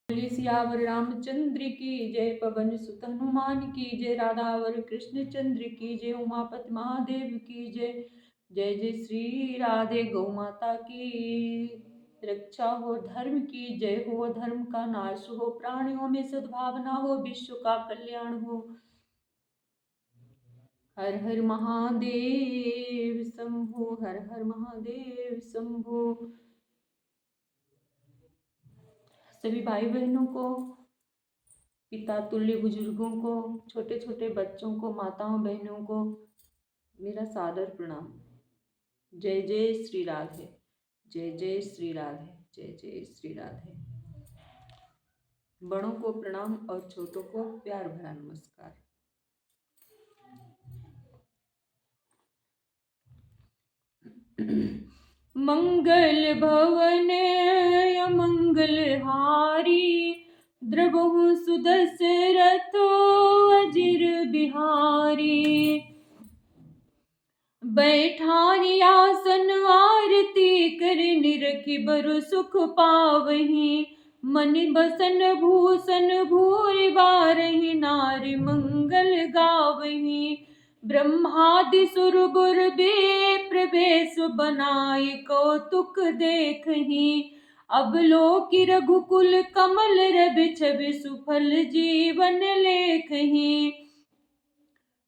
बोले सियावर रामचंद्र की जय, पवन सुत हनुमान की जय, राधावर कृष्ण चंद्र की जय, उमापति महादेव की जय। जय जय श्री राधे गौ माता की रक्षा हो, धर्म की जय हो, धर्म का नाश हो, प्राणियों में सद्भावना हो, विश्व का कल्याण हो। हर हर महादेव शंभो, हर हर महादेव शंभो। सभी भाई बहनों को, पिता तुल्य बुजुर्गों को, छोटे छोटे बच्चों को, माताओं बहनों को मेरा सादर प्रणाम। जय जय श्री राधे, जय जय श्री राधे, जय जय श्री राधे। बड़ों को प्रणाम और छोटों को प्यार भरा नमस्कार। मंगल भवन मंगल हारी, द्रवहु सुदशरथ अजिर बिहारी। बैठानी आसन आरती कर, निरखी बरु सुख पावही। मन बसन भूषण भूरि बारहि, नारी मंगल गावही। ब्रह्मादि सुर गुर विप्र बेस बनाई, कौतुक देखही। अब लोकि रघुकुल कमल रवि छवि, सुफल जीवन लेखही।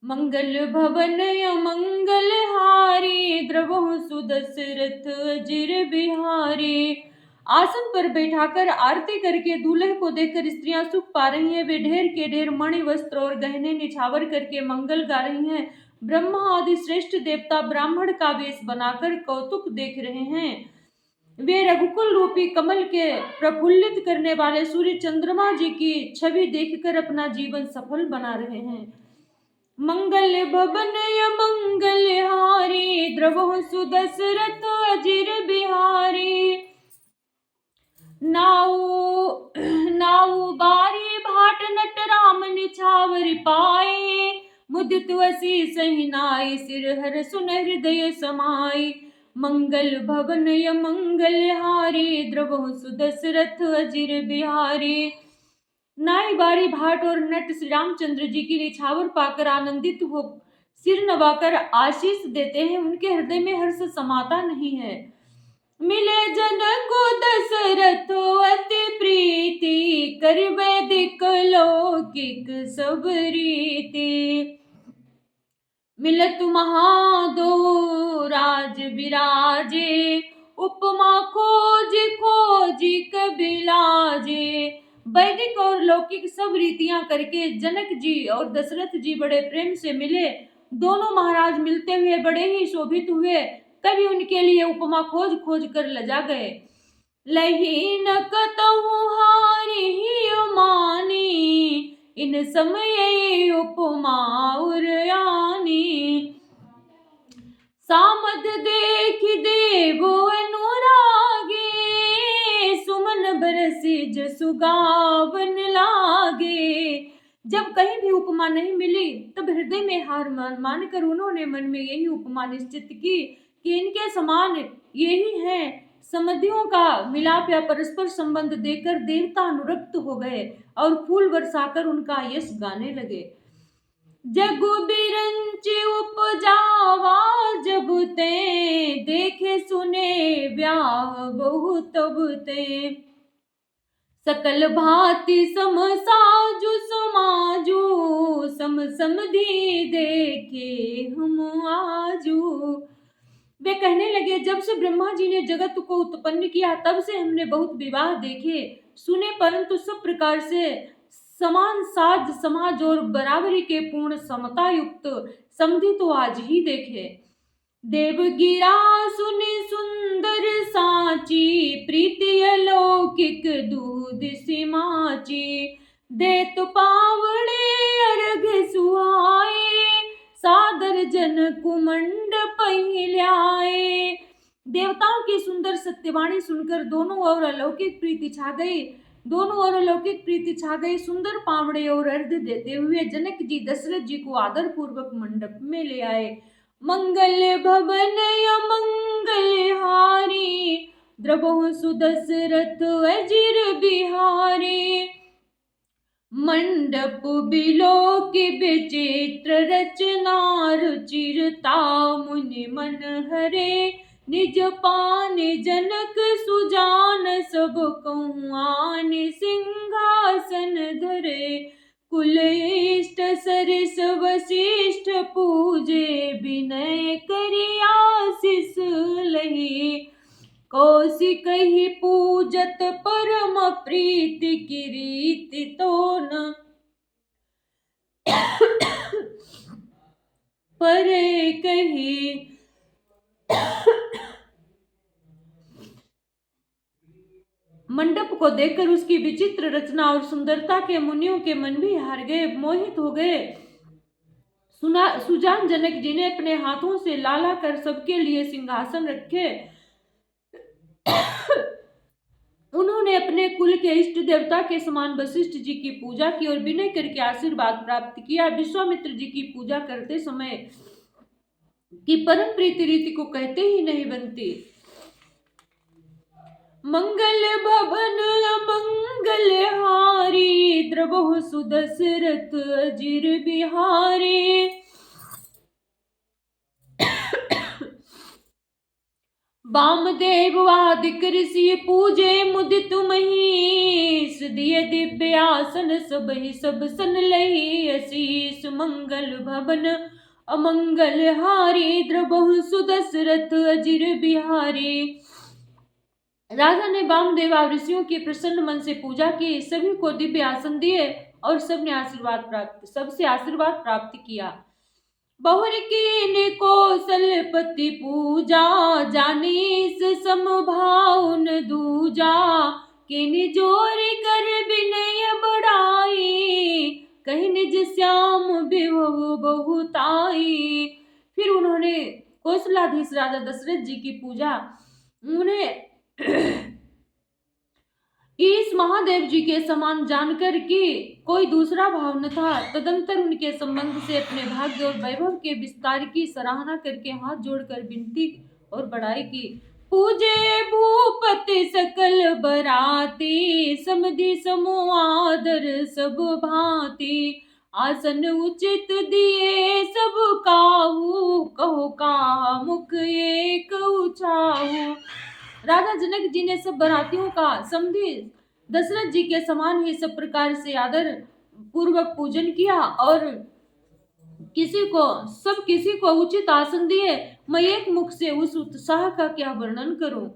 मंगल भवन मंगल हारी, द्रवहु सुदशरथ अजिर बिहारी। आसन पर बैठाकर आरती करके दूल्हे को देखकर स्त्रियां सुख पा रही हैं। वे ढेर के ढेर मणि वस्त्र और गहने निछावर करके मंगल गा रही हैं। ब्रह्मा आदि श्रेष्ठ देवता ब्राह्मण का वेश बनाकर कौतुक देख रहे हैं। वे रघुकुल रूपी कमल के प्रफुल्लित करने वाले सूर्य चंद्रमा जी की छवि देखकर अपना जीवन सफल बना रहे हैं। मंगल भवन मंगल हारी, द्रवहु सुदशरथ अजिर बिहारी। नाऊ बारी भाट नट, राम निछावर पाए। मुदित वसी सहिनाई, सिर हर सुन हृदय समाई। मंगल भवन मंगल हारी, द्रवहु सुदशरथ अजिर बिहारी। नाई बारी भाट और नट श्री रामचंद्र जी की निछावर पाकर आनंदित हो सिर नवाकर आशीष देते हैं। उनके हृदय में हर्ष समाता नहीं है। मिले जन को दशरथ अति प्रीति, कर वैदिक लौकिक सब रीति। मिलत महादो राज विराजे, उपमा खोज खोजी कबिलाजे। वैदिक और लौकिक सब रीतियां करके जनक जी और दशरथ जी बड़े प्रेम से मिले। दोनों महाराज मिलते हुए बड़े ही शोभित हुए। तभी उनके लिए उपमा खोज खोज कर लजा गए। लही न कतहु हारि ही मानी, इन समय उपमा उरयानी। सामद देखि देवो अनुरागे, सुमन बरसी जसु गावन लागे। जब कहीं भी उपमा नहीं मिली तब हृदय में हार मानकर उन्होंने मन में यही उपमा निश्चित की कि इनके समान यही हैं। समधियों का मिलाप या परस्पर संबंध देकर देवता अनुरक्त हो गए और फूल बरसाकर उनका यश गाने लगे। जगु बिरंच उपजावा जब ते, देखे सुने ब्याह बहुत ते। सकल भांति सम साजु समाजू, सम समधि देखे हम आजू। वे कहने लगे, जब से ब्रह्मा जी ने जगत को उत्पन्न किया तब से हमने बहुत विवाह देखे सुने, परंतु सब प्रकार से समान साज समाज और बराबरी के पूर्ण समता युक्त समधि तो आज ही देखे। देवगिरा सुनि सुंदर साची, प्रीति अलौकिक दूध सिमाची। देत पावड़े अर्घ सुहाए, सादर जन कुमंडप ल्याए। देवताओं की सुंदर सत्यवाणी सुनकर दोनों ओर अलौकिक प्रीति छा गई। दोनों ओर अलौकिक प्रीति छा गई। सुंदर पावड़े और अर्घ देते हुए जनक जी दशरथ जी को आदर पूर्वक मंडप में ले आए। मंगल भवन मंगल हारी, द्रवहु सुदशरथ अजिर बिहारी। मंडप बिलो की विचित्र रचना रुचिरता मुनि मन हरे निज पान जनक सुजान सब कौआन सिंहासन धरे कुल इष्ट सरिस वशिष्ठ पूजे विनय करि आशीष लही कौशिक ही पूजत परम प्रीति की रीति तो न परे कही मंडप को देखकर उसकी विचित्र रचना और सुंदरता के मुनियों के मन भी हार गए, मोहित हो गए। सुजान जनक जी ने अपने हाथों से लाला कर सबके लिए सिंहासन रखे। उन्होंने अपने कुल के इष्ट देवता के समान वशिष्ठ जी की पूजा की और विनय करके आशीर्वाद प्राप्त किया। विश्वामित्र जी की पूजा करते समय की परम प्रीति रीति को कहते ही नहीं बनती। मंगल भवन अमंगल हारी द्रवहु सुदशरथ अजिर बिहारी वामदेव वादिक ऋषि पूजे मुदित महीस दिए दिव्य आसन सब ही सब सन लही अशीष मंगल भवन अमंगल हारी द्रवहु सुदशरथ अजिर बिहारी। राजा ने वामदेव ऋषियों की प्रसन्न मन से पूजा की, सभी को दिव्य आसन दिए और सबसे आशीर्वाद प्राप्त किया। बहुर कीन कौशलपति पूजा जानीस समभाउन दूजा किन जोर कर विनय बढ़ाई कहीं निज श्याम विभव बहुताई। फिर उन्होंने कौशलाधीश राजा दशरथ जी की पूजा, उन्हें इस महादेव जी के समान जानकर कि कोई दूसरा भाव न था। तदंतर उनके संबंध से अपने भाग्य और वैभव के विस्तार की सराहना करके हाथ जोड़कर विनती और बड़ाई की। पूजे भूपति सकल बराती समधि समो आदर सब भांति आसन उचित दिए सब काहू कहो का मुख एक उछाहू। राजा जनक जी ने सब बरातियों का समधि दशरथ जी के समान ही सब प्रकार से आदर पूर्वक पूजन किया और किसी को उचित आसन दिए। मैं एक मुख से उस उत्साह का क्या वर्णन करूं।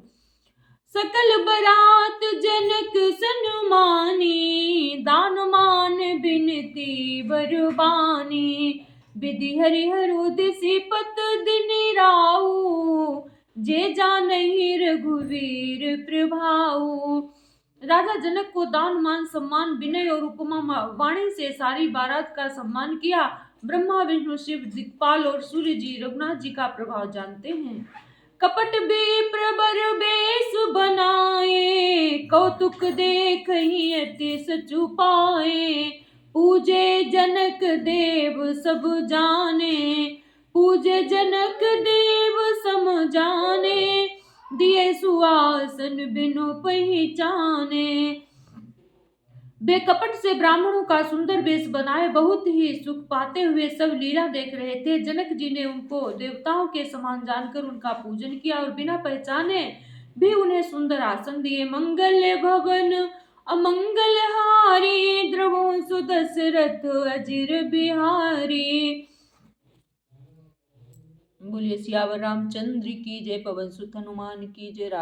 सकल बरात जनक सन्मानी दान मान बिनती बरबानी विधि हरिहर उदिसी पत दिन राहु जे जानहि रघुवीर प्रभाऊ। राजा जनक को दान मान सम्मान विनय और उपमा वाणी से सारी बारात का सम्मान किया। ब्रह्मा विष्णु शिव दिक्पाल और सूर्य जी रघुनाथ जी का प्रभाव जानते हैं। कपट विप्र बर बेस बनाए कौतुक देखहि अति सचु पाए पूजे जनक देव सब जाने पूजे जनक देव सम जाने दिए सुआसन बिनु पहचाने। बेकपट से ब्राह्मणों का सुंदर वेश बनाए बहुत ही सुख पाते हुए सब लीला देख रहे थे। जनक जी ने उनको देवताओं के समान जानकर उनका पूजन किया और बिना पहचाने भी उन्हें सुंदर आसन दिए। मंगल भवन अमंगल हारी द्रवो सुदशरथ अजिर बिहारी। बोलिए सियावर रामचंद्र की जय, पवन सुत हनुमान की जय।